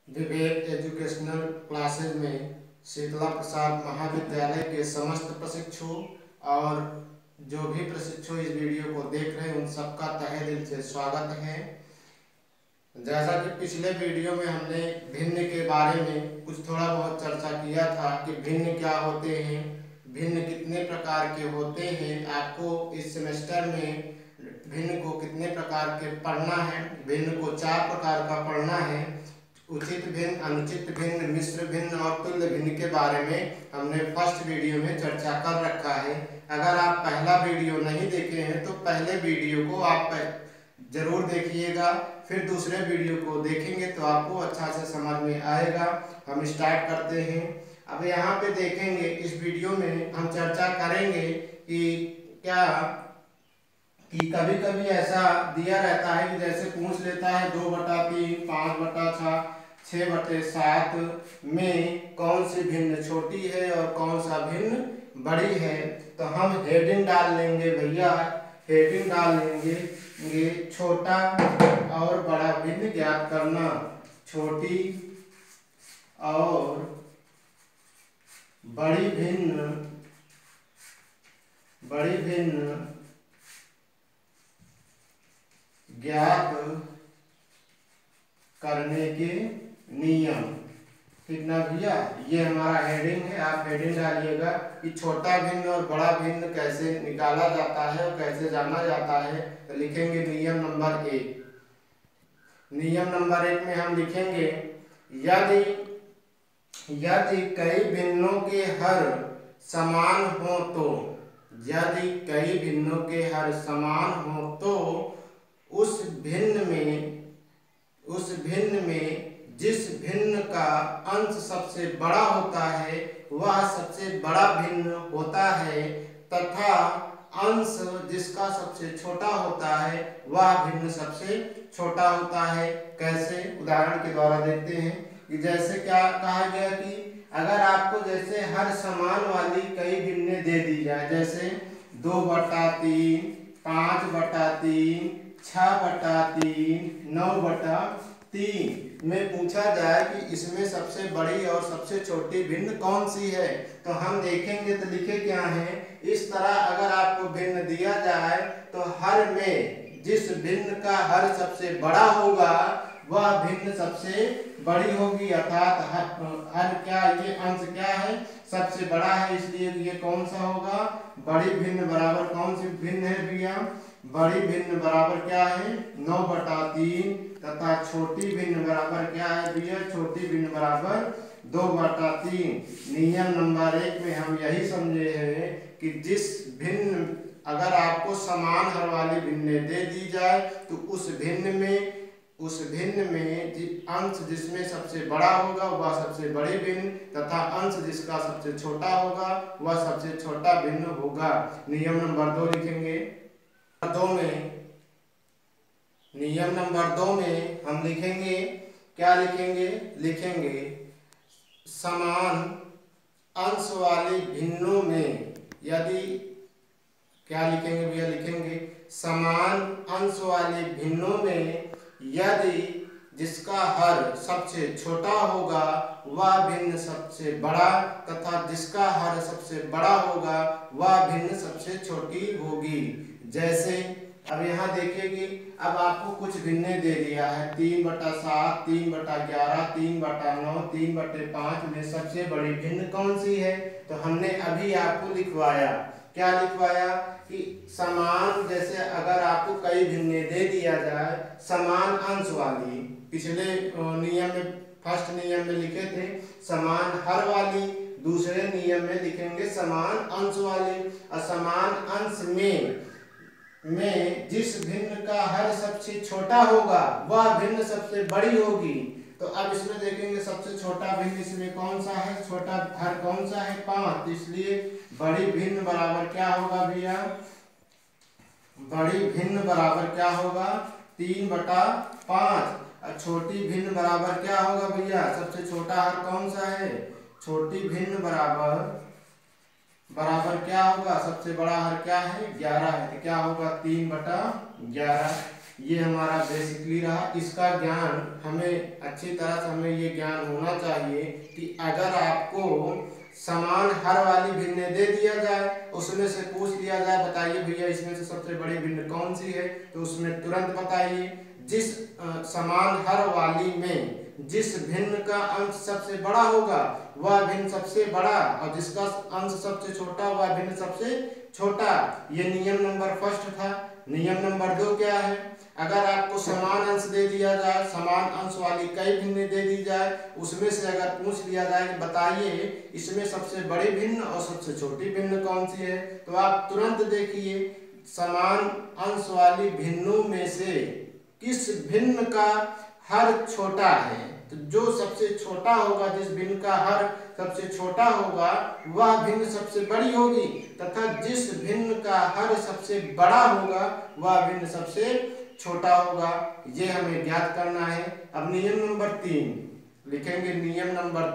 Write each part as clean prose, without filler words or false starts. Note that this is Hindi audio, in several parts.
विवेक एजुकेशनल क्लासेज में शीतला प्रसाद महाविद्यालय के समस्त प्रशिक्षु और जो भी प्रशिक्षु इस वीडियो को देख रहे हैं उन सबका तहे दिल से स्वागत है। जैसा कि पिछले वीडियो में हमने भिन्न के बारे में कुछ थोड़ा बहुत चर्चा किया था कि भिन्न क्या होते हैं, भिन्न कितने प्रकार के होते हैं, आपको इस सेमेस्टर में भिन्न को कितने प्रकार के पढ़ना है। भिन्न को 4 प्रकार का पढ़ना है, उचित भिन्न, अनुचित भिन्न, मिश्र भिन्न और तुल्य भिन्न के बारे में हमने फर्स्ट वीडियो में चर्चा कर रखा है। अगर आप पहला वीडियो नहीं देखे हैं तो पहले वीडियो को आप जरूर देखिएगा, फिर दूसरे वीडियो को देखेंगे तो आपको अच्छा से समझ में आएगा। हम स्टार्ट करते हैं। अब यहाँ पे देखेंगे इस वीडियो में हम चर्चा करेंगे कि क्या कि कभी कभी ऐसा दिया रहता है कि जैसे पूछ लेता है 2/3, 5/6, 6/7 में कौन सी भिन्न छोटी है और कौन सा भिन्न बड़ी है। तो हम हेडिंग डाल लेंगे भैया, हेडिंग डाल लेंगे छोटा और बड़ा भिन्न ज्ञात करना। छोटी और बड़ी भिन्न ज्ञात करने के नियम। ठीक ना भैया, ये हमारा हेडिंग है। आप हेडिंग डालिएगा कि छोटा भिन्न और बड़ा भिन्न कैसे निकाला जाता है और कैसे जाना जाता है। तो लिखेंगे नियम नंबर 1। नियम नंबर 1 में हम लिखेंगे यदि कई भिन्नों के हर समान हो तो, यदि कई भिन्नों के हर समान हो तो उस भिन्न में जिस भिन्न का अंश सबसे बड़ा होता है वह सबसे बड़ा भिन्न होता है, तथा अंश जिसका सबसे छोटा होता है वह भिन्न सबसे छोटा होता है। कैसे, उदाहरण के द्वारा देखते हैं कि जैसे क्या कहा गया कि अगर आपको जैसे हर समान वाली कई भिन्नें दे दी जाए, जैसे 2/3, 5/3, 6/3, 9/3 में पूछा जाए कि इसमें सबसे बड़ी और सबसे छोटी भिन्न कौन सी है, तो हम देखेंगे तो लिखे क्या है। इस तरह अगर आपको भिन्न दिया जाए तो हर में जिस भिन्न का हर सबसे बड़ा होगा वह भिन्न सबसे बड़ी होगी, अर्थात हर क्या, ये अंश क्या है, सबसे बड़ा है, इसलिए ये कौन सा होगा, बड़ी भिन्न बराबर कौन सी भिन्न है भैया, बड़ी भिन्न बराबर क्या है 9/3, तथा छोटी भिन्न बराबर क्या है भैया, छोटी भिन्न बराबर 2/3। नियम नंबर 1 में हम यही समझे हैं कि जिस भिन्न, अगर आपको समान हर वाली भिन्नें दे दी जाए तो उस भिन्न में अंश जिसमें सबसे बड़ा होगा वह सबसे बड़ी भिन्न, तथा अंश जिसका सबसे छोटा होगा वह सबसे छोटा भिन्न होगा। नियम नंबर 2 लिखेंगे। नियम नंबर 2 में हम लिखेंगे, क्या लिखेंगे, लिखेंगे समान अंश वाली भिन्नों में यदि, क्या लिखेंगे भैया, लिखेंगे समान अंश वाली भिन्नों में यदि जिसका हर सबसे छोटा होगा वह भिन्न सबसे बड़ा, तथा जिसका हर सबसे बड़ा होगा वह भिन्न सबसे छोटी होगी। जैसे अब यहाँ देखिए कि अब आपको कुछ भिन्नें दे दिया है 3/7, 3/11, 3/9, 3/5 में सबसे बड़ी भिन्न कौन सी है। तो हमने अभी आपको लिखवाया, क्या लिखवाया कि समान, जैसे अगर आपको कई भिन्नें दे दिया जाए समान अंश वाली, पिछले नियम में, फर्स्ट नियम में लिखे थे समान हर वाली, दूसरे नियम में लिखेंगे समान अंश वाली। असमान अंश में जिस भिन्न का हर सबसे छोटा होगा वह भिन्न सबसे बड़ी होगी। तो अब इसमें देखेंगे सबसे छोटा भिन्न इसमें कौन सा है, छोटा हर कौन सा है 5, इसलिए बड़ी भिन्न बराबर क्या होगा भैया, बड़ी भिन्न बराबर क्या होगा 3/5। और छोटी भिन्न बराबर क्या होगा भैया, सबसे छोटा हर कौन सा है, छोटी भिन्न बराबर क्या होगा, सबसे बड़ा हर क्या है 11 है, तो क्या होगा 3/11। ये हमारा बेसिकली रहा। इसका ज्ञान हमें अच्छी तरह से हमें ये ज्ञान होना चाहिए कि अगर आपको समान हर वाली भिन्न दे दिया जाए, उसमें से पूछ लिया जाए बताइए भैया इसमें से सबसे बड़ी भिन्न कौन सी है, तो उसमें तुरंत बताइए। जिस समान हर वाली में जिस भिन्न का अंश सबसे बड़ा होगा वह भिन्न सबसे बड़ा, और जिसका अंश सबसे छोटा वह भिन्न सबसे छोटा। ये नियम नंबर फर्स्ट था। नियम नंबर 2 क्या है? अगर आपको समान अंश दे दिया जाए, समान अंश वाली कई भिन्न दे दी जाए, उसमें से अगर पूछ लिया जाए कि बताइए इसमें सबसे बड़ी भिन्न और सबसे छोटी भिन्न कौन सी है, तो आप तुरंत देखिए समान अंश वाली भिन्नों में से किस भिन्न का हर छोटा है। तो जो सबसे छोटा होगा, जिस भिन्न का हर सबसे छोटा होगा वह भिन्न सबसे बड़ी होगी, तथा जिस भिन्न का हर सबसे बड़ा होगा वह भिन्न सबसे छोटा होगा। ये हमें ज्ञात करना है। अब नियम नंबर 3 लिखेंगे। नियम नंबर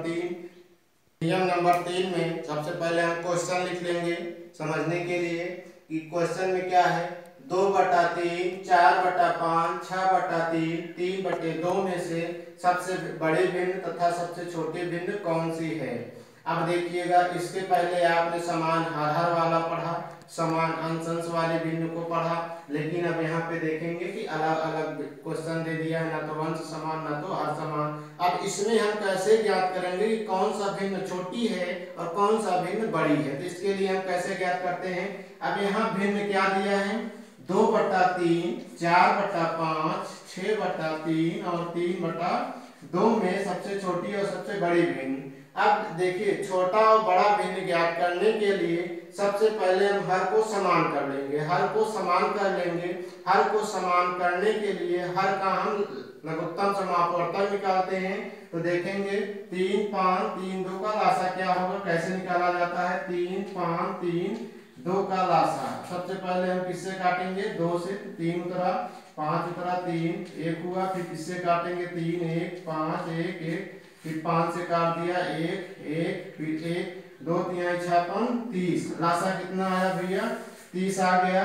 3 में सबसे पहले हम क्वेश्चन लिख लेंगे समझने के लिए कि क्वेश्चन में क्या है। 2/3, 4/5, 6/3, 3/2 में से सबसे बड़ी भिन्न तथा सबसे छोटी भिन्न कौन सी है। अब देखिएगा, इसके पहले आपने समान हर वाला पढ़ा, समान अंश वाले भिन्न को पढ़ा, लेकिन अब यहाँ पे देखेंगे कि अलग अलग क्वेश्चन दे दिया है, ना तो अंश समान ना तो हर समान। अब इसमें हम कैसे ज्ञात करेंगे कि कौन सा भिन्न छोटी है और कौन सा भिन्न बड़ी है, तो इसके लिए हम कैसे ज्ञात करते हैं। अब यहाँ भिन्न क्या दिया है, 2/3, 4/5, 6/3 और 3/2 में सबसे छोटी और सबसे बड़ी भिन्न। अब देखिए, छोटा और बड़ा भिन्न ज्ञात करने के लिए सबसे पहले हम हर को समान कर लेंगे। हर को समान कर लेंगे। हर को समान करने के लिए हर का हम लघुत्तम समापवर्तन निकालते हैं। तो देखेंगे 3, 5, 3, 2 का लासा क्या होगा, कैसे निकाला जाता है। 3, 5, 3, 2 का लासा सबसे पहले हम किससे काटेंगे, 2 से। 3 उतरा, 5 उतरा, 3, 1 हुआ, फिर किससे काटेंगे, 3, 1, 5, 1, 1, फिर 5 से काट दिया, 1, 1, फिर 1, 2 3 6 30। लासा कितना आया भैया, 30 आ गया।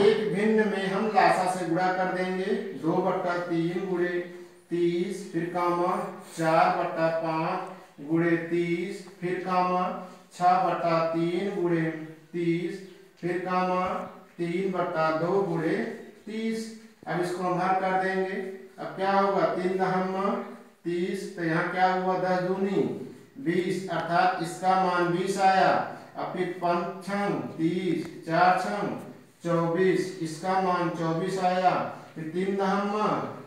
एक भिन्न में हम लासा से गुणा कर देंगे। 2/3 गुणे 30, फिर कामा 4/5 गुणे 30, फिर कामा 6/3 गुणे 30, फिर कामा 3/2 गुणे 30। अब इसको हम हर कर देंगे। अब क्या होगा, 3 दहम 30, तो यहाँ क्या हुआ, 10 दूनी 20, अर्थात इसका मान 20 आया। अब फिर 5 छंग 30, 4 छंग 24, इसका मान 24 आया। फिर 3 दहम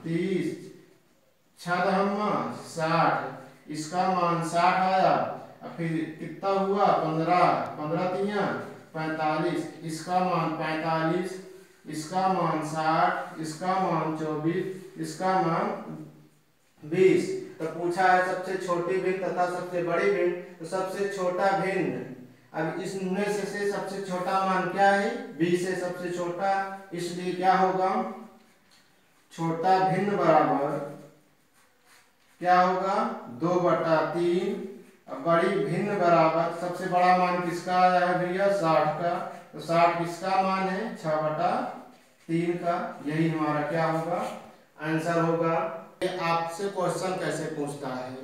30, 6 दहम 60, इसका मान 60 आया। अब फिर कितना हुआ, 15, 15 तिया 45, इसका मान 45, इसका मान 60, इसका मान 24, इसका मान 20। तो पूछा है सबसे छोटी भिन्न तथा सबसे बड़ी भिन्न, तो सबसे छोटा भिन्न, अब इसमें से सबसे छोटा मान क्या है, 20 है सबसे छोटा, इसलिए क्या होगा, छोटा भिन्न बराबर क्या होगा, 2/3। अब बड़ी भिन्न बराबर सबसे बड़ा मान किसका आया है भैया, 60 का, तो 60 किसका मान है, 6/3 का। यही हमारा क्या होगा, आंसर होगा। आपसे क्वेश्चन कैसे पूछता है,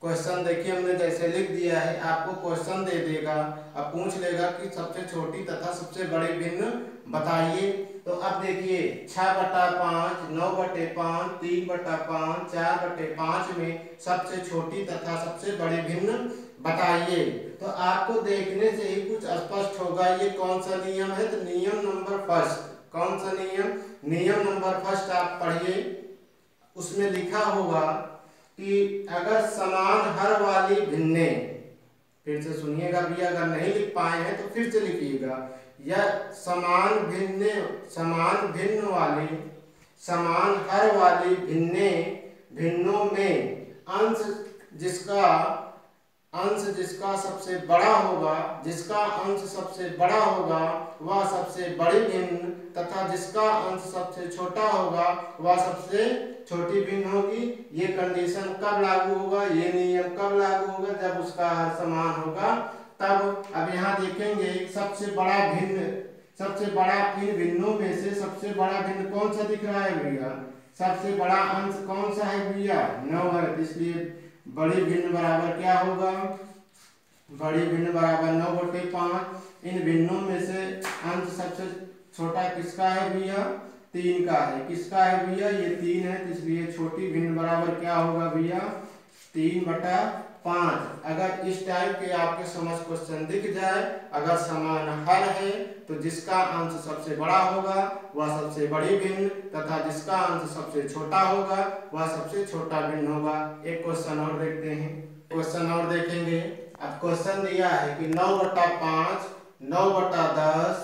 क्वेश्चन देखिए हमने जैसे लिख दिया है, आपको क्वेश्चन दे देगा, अब पूछ लेगा कि सबसे छोटी तथा सबसे बड़ी भिन्न बताइए। तो अब देखिए 6/5, 9/5, 3/5, 4/5 में सबसे छोटी तथा सबसे बड़ी भिन्न बताइए। तो आपको देखने से ही कुछ स्पष्ट होगा ये कौन सा नियम है। तो नियम नंबर फर्स्ट, कौन सा नियम, नियम नंबर फर्स्ट आप पढ़िए, उसमें लिखा होगा कि अगर समान हर वाली भिन्ने, फिर से सुनिएगा भी, अगर नहीं लिख पाए हैं तो फिर से लिखिएगा, या समान भिन्न वाली, समान हर वाली भिन्नों में अंश जिसका सबसे बड़ा होगा, जिसका अंश सबसे बड़ा होगा वह सबसे बड़ी भिन्न, तथा जिसका अंश सबसे छोटा होगा वह सबसे छोटी भिन्न होगी। ये कंडीशन कब लागू होगा, ये नियम कब लागू होगा, जब उसका हर समान होगा तब। अब यहाँ देखेंगे सबसे सबसे बड़ा इन भिन्नों में से सबसे बड़ा भिन्न कौन सा दिख रहा है भैया? सबसे बड़ा अंश कौन सा है भैया? 9 है। इसलिए बड़ी भिन्न बराबर क्या होगा? बड़ी भिन्न बराबर 9/5। इन भिन्नों में से अंश सबसे छोटा किसका है भैया? 3 का है। किसका है भैया? ये 3 है, इसलिए छोटी भिन्न बराबर क्या होगा भैया? 3/5। अगर इस टाइप के आपके समझ क्वेश्चन दिख जाए, अगर समान हल है तो जिसका अंश सबसे बड़ा होगा वह सबसे बड़ी भिन्न तथा जिसका अंश सबसे छोटा होगा वह सबसे छोटा भिन्न होगा। एक क्वेश्चन और देखते हैं। क्वेश्चन और देखेंगे। अब क्वेश्चन दिया है कि 9/5, 9/10,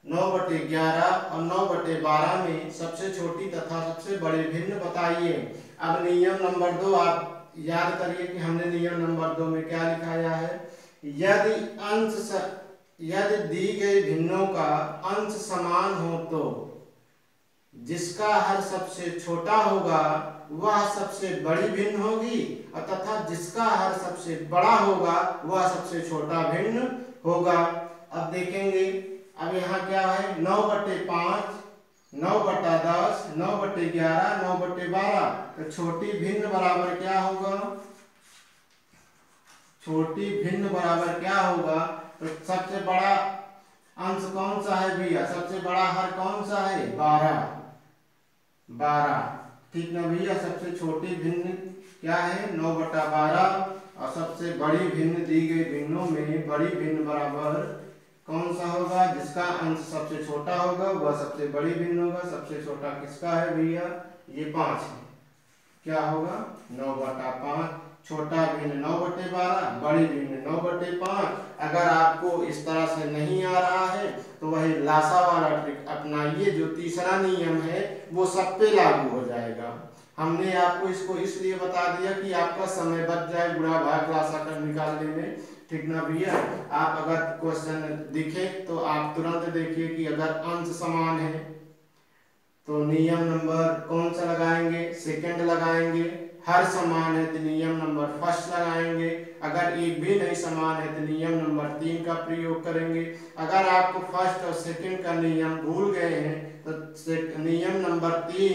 9/11 और 9/12 में सबसे छोटी तथा सबसे बड़ी भिन्न बताइए। अब नियम नंबर 2 आप याद करिए कि हमने नियम नंबर 2 में क्या लिखाया है? यदि दी गई भिन्नों का अंश समान हो तो जिसका हर सबसे छोटा होगा वह सबसे बड़ी भिन्न होगी और तथा जिसका हर सबसे बड़ा होगा वह सबसे छोटा भिन्न होगा। अब देखेंगे, अब यहाँ क्या है? 9/5, 9/10, 9/11, 9/12। तो छोटी भिन्न बराबर क्या होगा? छोटी भिन्न बराबर क्या होगा? तो सबसे बड़ा अंश कौन सा है भैया? सबसे बड़ा हर कौन सा है? 12। ठीक ना भैया? सबसे छोटी भिन्न क्या है? 9/12। और सबसे बड़ी भिन्न दी गई भिन्नों में बड़ी भिन्न बराबर कौन सा होगा? जिसका अंश सबसे छोटा होगा वह सबसे बड़ी भिन्न होगा। सबसे छोटा किसका है भैया? ये 5 है। क्या होगा? 9/5। छोटा भिन्न 9/12, बड़ी भिन्न 9/5। अगर आपको इस तरह से नहीं आ रहा है तो वही लासा वाला ट्रिक अपनाइए। जो तीसरा नियम है वो सब पे लागू हो जाएगा। हमने आपको इसको इसलिए बता दिया कि आपका समय बच जाए गुणा भाग लासा कर निकालने में। ठीक ना भैया? आप अगर क्वेश्चन दिखे तो आप तुरंत देखिए कि अगर अंश समान है तो नियम नंबर कौन सा लगाएंगे? सेकंड लगाएंगे। हर समान है तो नियम नंबर फर्स्ट लगाएंगे। अगर एक भी नहीं समान है तो नियम नंबर 3 का प्रयोग करेंगे। अगर आपको फर्स्ट और सेकंड का नियम भूल गए हैं तो नियम नंबर 3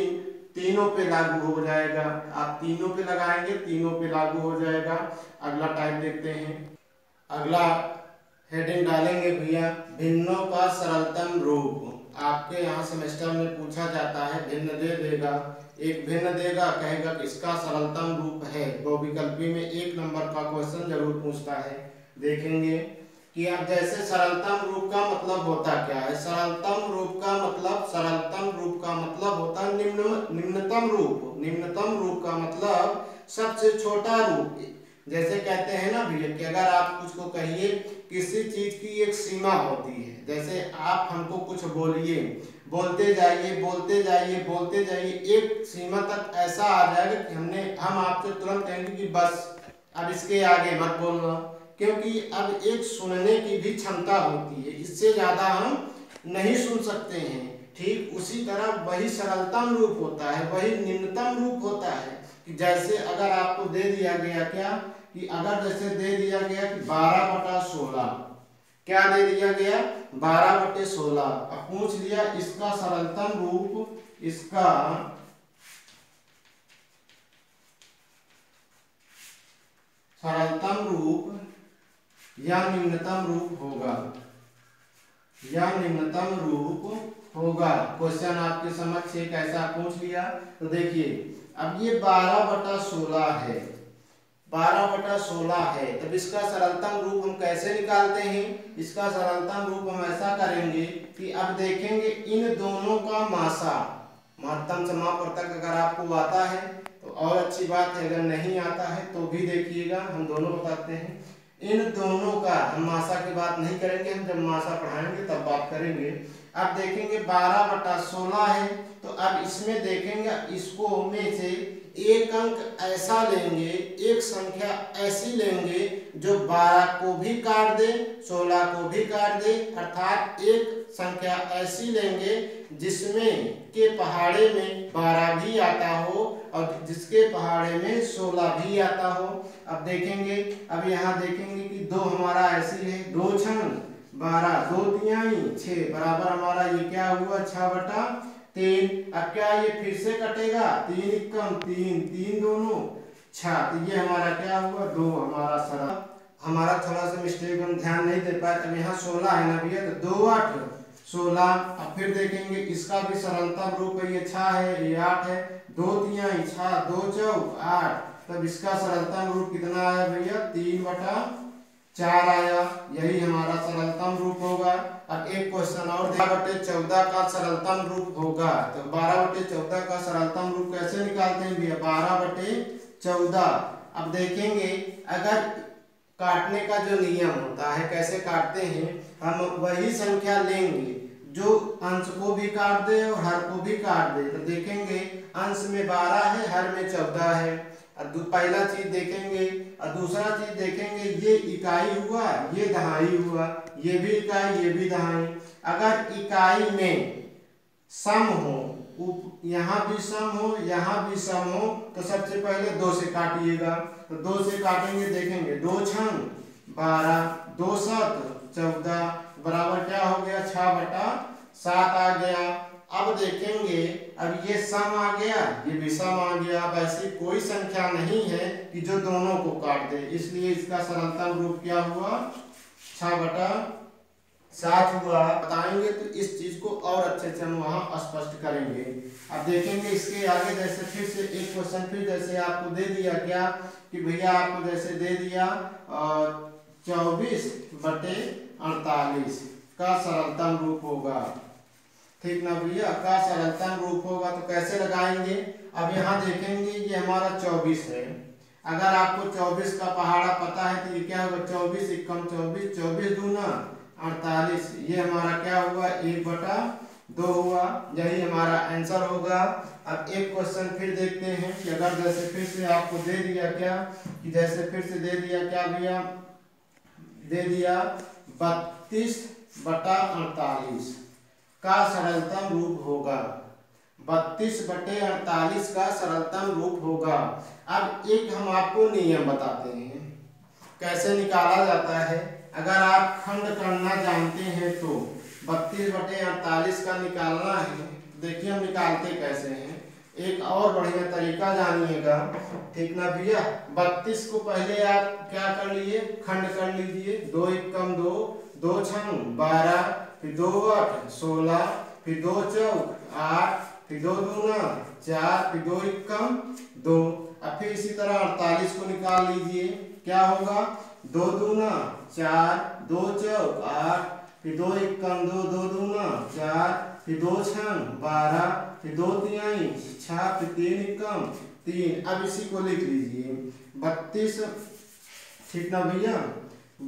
तीनों पे लागू हो जाएगा। आप तीनों पे लगाएंगे, तीनों पे लागू हो जाएगा। अगला टाइप देखते हैं। अगला हेडिंग डालेंगे भैया, भिन्नों का सरलतम रूप। आपके यहाँ सेमेस्टर में पूछा जाता है, भिन्न दे देगा, एक भिन्न देगा, कहेगा कि इसका सरलतम रूप है। बहुविकल्पी में 1 नंबर का क्वेश्चन जरूर पूछता है। देखेंगे कि अब जैसे सरलतम रूप का मतलब होता क्या है? सरलतम रूप का मतलब होता है निम्नतम रूप। निम्नतम रूप का मतलब सबसे छोटा रूप। जैसे कहते हैं ना भैया कि अगर आप कुछ को कहिए, किसी चीज की एक सीमा होती है। जैसे आप हमको कुछ बोलिए, बोलते जाइए, एक सीमा तक ऐसा आ जाएगा कि हम आपसे तुरंत कहेंगे कि बस अब इसके आगे मत बोलना, क्योंकि अब एक सुनने की भी क्षमता होती है, इससे ज्यादा हम नहीं सुन सकते हैं। ठीक उसी तरह वही सरलतम रूप होता है, वही निम्नतम रूप होता है। कि जैसे अगर आपको दे दिया गया क्या कि अगर जैसे दे दिया गया कि 12/16, क्या दे दिया गया? 12/16। अब पूछ लिया इसका सरलतम रूप, इसका सरलतम रूप या निम्नतम रूप होगा। क्वेश्चन आपके समक्ष एक ऐसा पूछ लिया। तो देखिए अब ये 12/16 है, 12/16 है। तब इसका सरलतम रूप हम कैसे निकालते हैं? इसका सरलतम रूप हम ऐसा करेंगे कि अब देखेंगे इन दोनों का मासा, महत्तम समापवर्तक अगर आपको आता है तो और अच्छी बात है, अगर नहीं आता है तो भी देखिएगा, हम दोनों बताते हैं। इन दोनों का हम मासा की बात नहीं करेंगे, हम जब मासा पढ़ाएंगे तब बात करेंगे। अब देखेंगे 12/16 है, तो अब इसमें देखेंगे इसको में से एक अंक ऐसा लेंगे, एक संख्या ऐसी लेंगे जो 12 को भी काट दे, 16 को भी काट दे, अर्थात एक संख्या ऐसी लेंगे जिसमें के पहाड़े में 12 भी आता हो और जिसके पहाड़े में 16 भी आता हो। अब देखेंगे, अब यहाँ देखेंगे कि 2 हमारा ऐसी है, 2 क्षण 12, 2 तिहाई 6 बराबर हमारा ये क्या हुआ 6/3। अब क्या ये फिर से कटेगा, 3 एकम 3, 3 दोनों 6, तो ये हमारा क्या हुआ 2 हमारा सरल। हमारा थोड़ा सा मिस्टेक हम ध्यान नहीं दे पाए। अब यहाँ 16 है ना भैया, तो 2 8 16। अब फिर देखेंगे इसका भी सरलतम रूप है, ये 6 है, ये 8 है, 2 तिहाई 6, 2 चौक 8। तब इसका सरलतम रूप कितना आया भैया 3/4 आया, यही हमारा सरलतम रूप होगा। अब एक क्वेश्चन और, 12/14 का सरलतम रूप होगा, तो 12/14 का सरलतम रूप कैसे निकालते हैं भैया 12/14। अब देखेंगे अगर काटने का जो नियम होता है कैसे काटते हैं, हम वही संख्या लेंगे जो अंश को भी काट दे और हर को भी काट दे। तो देखेंगे अंश में 12 है, हर में 14 है। पहला चीज देखेंगे और दूसरा चीज देखेंगे, ये इकाई हुआ, ये दहाई हुआ, ये भी इकाई, ये भी दहाई। अगर इकाई में सम हो, यहाँ भी सम हो, यहाँ भी सम हो, तो सबसे पहले 2 से काटिएगा। तो 2 से काटेंगे, देखेंगे 2 छंग 12, 2 7 14 बराबर क्या हो गया 6/7 आ गया। अब देखेंगे अब ये सम आ गया, ये भी सम आ गया। अब ऐसी कोई संख्या नहीं है कि जो दोनों को काट दे, इसलिए इसका सरलतम रूप क्या हुआ 6/7 हुआ। बताएंगे तो इस चीज को और अच्छे से हम वहां स्पष्ट करेंगे। अब देखेंगे इसके आगे, जैसे फिर से एक क्वेश्चन फिर जैसे आपको दे दिया क्या कि भैया आपको जैसे दे दिया 24/48 का सरलतम रूप होगा, ठीक ना भैया, का सरलतम रूप होगा। तो कैसे लगाएंगे, अब यहाँ देखेंगे ये हमारा 24 है। अगर आपको 24 का पहाड़ा पता है तो ये क्या होगा 24 एकम 24, 24 दूना 48, ये हमारा क्या हुआ 1/2 हुआ, यही हमारा आंसर होगा। अब एक क्वेश्चन फिर देखते हैं कि अगर जैसे फिर से आपको दे दिया क्या कि जैसे फिर से दे दिया क्या भैया, दे दिया 32/48 का सरलतम रूप होगा, 32/48 का सरलतम रूप होगा। अब एक हम आपको नियम बताते हैं कैसे निकाला जाता है। अगर आप खंड करना जानते हैं तो 32/48 का निकालना है, देखिए हम निकालते कैसे हैं, एक और बढ़िया तरीका जानिएगा, ठीक ना भैया। 32 को पहले आप क्या कर लिए खंड कर लीजिए, 2 एकम 2, 2 छंग 12, फिर 2 8 16, फिर 2 चौक 8, फिर 2 दूना 4, फिर 2 एकम 2। अब फिर इसी तरह 48 को निकाल लीजिए, क्या होगा 2 दूना 4, 2 चौक 8, फिर 2 एकम 2, 2 दूना 4, फिर 2 छंग 12, फिर 2 तिहाई 6, फिर 3 एकम 3। अब इसी को लिख लीजिए 32, ठीक ना भैया,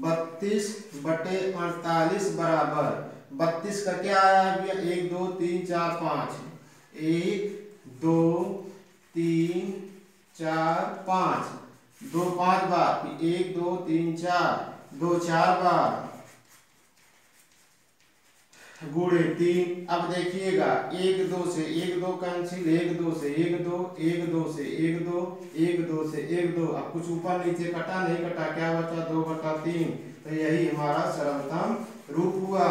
32/48 बराबर 32 का क्या आया भैया 1 2 3 4 5, 1 2 3 4 5, 2 5 बार, 1 2 3 4, 2 4 बार गुणे 3। अब देखिएगा 1 2 से 1 2 कैंसिल, 1 2 से 1 2, 1 2 से 1 2, 1 2 से 1 2। अब कुछ ऊपर नीचे कटा नहीं कटा, क्या बचा 2/3। तो यही हमारा सरलतम रूप हुआ।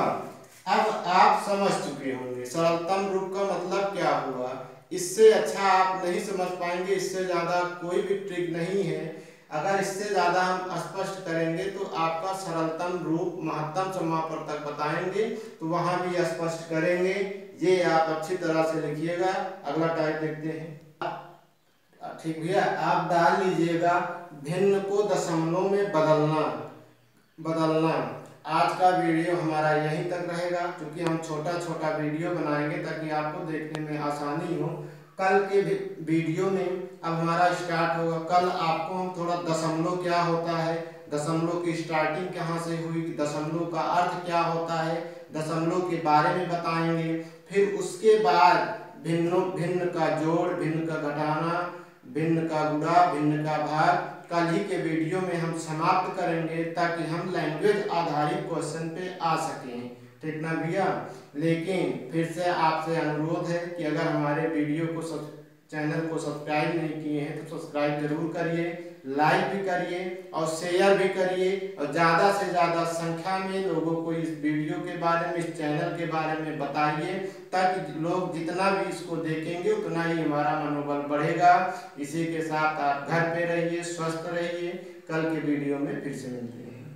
अब आप समझ चुके होंगे सरलतम रूप का मतलब क्या हुआ, इससे अच्छा आप नहीं समझ पाएंगे, इससे ज्यादा कोई भी ट्रिक नहीं है। अगर इससे ज्यादा हम स्पष्ट करेंगे तो आपका सरलतम रूप महत्तम समापन तक बताएंगे तो वहां भी स्पष्ट करेंगे। ये आप अच्छी तरह से लिखिएगा। अगला टाइप देखते हैं, ठीक भैया, आप डाल लीजिएगा भिन्न को दशमलव में बदलना। आज का वीडियो हमारा यहीं तक रहेगा, क्योंकि हम छोटा छोटा वीडियो बनाएंगे ताकि आपको देखने में आसानी हो। कल के वीडियो में अब हमारा स्टार्ट होगा, कल आपको हम थोड़ा दशमलव क्या होता है, दशमलव की स्टार्टिंग कहाँ से हुई, दशमलव का अर्थ क्या होता है, दशमलव के बारे में बताएंगे। फिर उसके बाद भिन्न का जोड़, भिन्न का घटाना, भिन्न का गुणा, भिन्न का भाग कल ही के वीडियो में हम समाप्त करेंगे ताकि हम लैंग्वेज आधारित क्वेश्चन पे आ सकें, ठीक ना भैया। लेकिन फिर से आपसे अनुरोध है कि अगर हमारे वीडियो को चैनल को सब्सक्राइब नहीं किए हैं तो सब्सक्राइब जरूर करिए, लाइक भी करिए और शेयर भी करिए और ज़्यादा से ज़्यादा संख्या में लोगों को इस वीडियो के बारे में, इस चैनल के बारे में बताइए, ताकि लोग जितना भी इसको देखेंगे उतना ही हमारा मनोबल बढ़ेगा। इसी के साथ आप घर पे रहिए, स्वस्थ रहिए। कल के वीडियो में फिर से मिलते हैं।